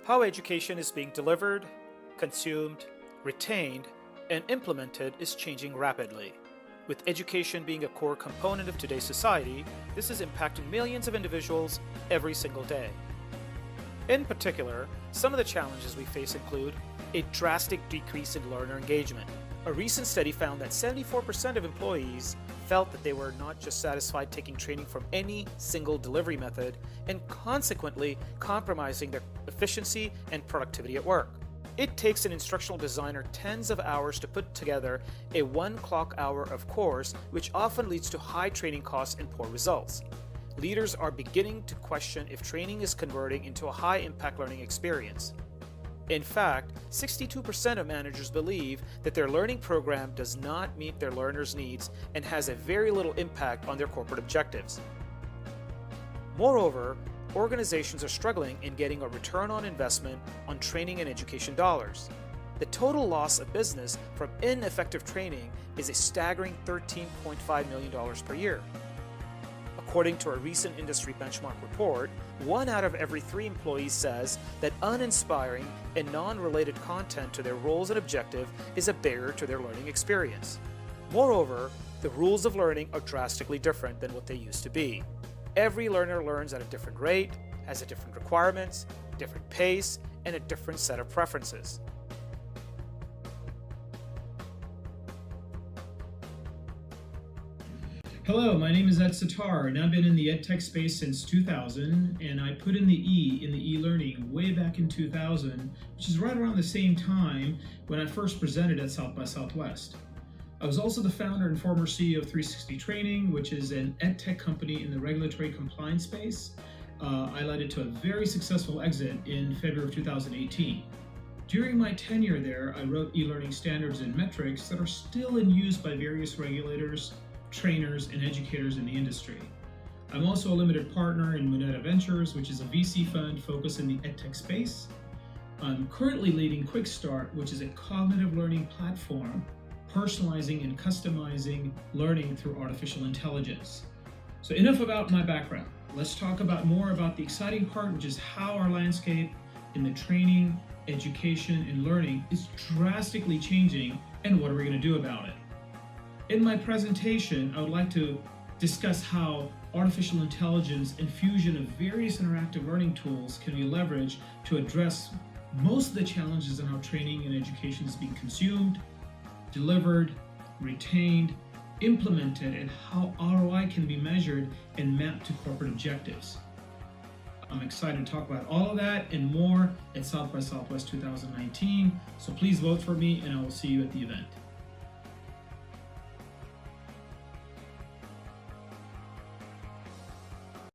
How education is being delivered, consumed, retained, and implemented is changing rapidly. With education being a core component of today's society, this is impacting millions of individuals every single day. In particular, some of the challenges we face include a drastic decrease in learner engagement. A recent study found that 74% of employees felt that they were not just satisfied taking training from any single delivery method and consequently compromising their efficiency and productivity at work. It takes an instructional designer tens of hours to put together a one clock hour of course, which often leads to high training costs and poor results. Leaders are beginning to question if training is converting into a high impact learning experience. In fact, 62% of managers believe that their learning program does not meet their learners' needs and has a very little impact on their corporate objectives. Moreover, organizations are struggling in getting a return on investment on training and education dollars. The total loss of business from ineffective training is a staggering $13.5 million per year. According to a recent industry benchmark report, 1 out of every 3 employees says that uninspiring and non-related content to their roles and objective is a barrier to their learning experience. Moreover, the rules of learning are drastically different than what they used to be. Every learner learns at a different rate, has a different requirements, different pace, and a different set of preferences. Hello, my name is Sattar, and I've been in the EdTech space since 2000, and I put in the E in the e-learning way back in 2000, which is right around the same time when I first presented at South by Southwest. I was also the founder and former CEO of 360 Training, which is an EdTech company in the regulatory compliance space. I led it to a very successful exit in February of 2018. During my tenure there, I wrote e-learning standards and metrics that are still in use by various regulators, trainers, and educators in the industry. I'm also a limited partner in Moneta Ventures, which is a VC fund focused in the EdTech space. I'm currently leading Quick Start, which is a cognitive learning platform personalizing and customizing learning through artificial intelligence. So enough about my background. Let's talk more about the exciting part, which is how our landscape in the training, education, and learning is drastically changing, and what are we going to do about it. In my presentation, I would like to discuss how artificial intelligence and fusion of various interactive learning tools can be leveraged to address most of the challenges in how training and education is being consumed, delivered, retained, implemented, and how ROI can be measured and mapped to corporate objectives. I'm excited to talk about all of that and more at South by Southwest 2019, so please vote for me and I will see you at the event.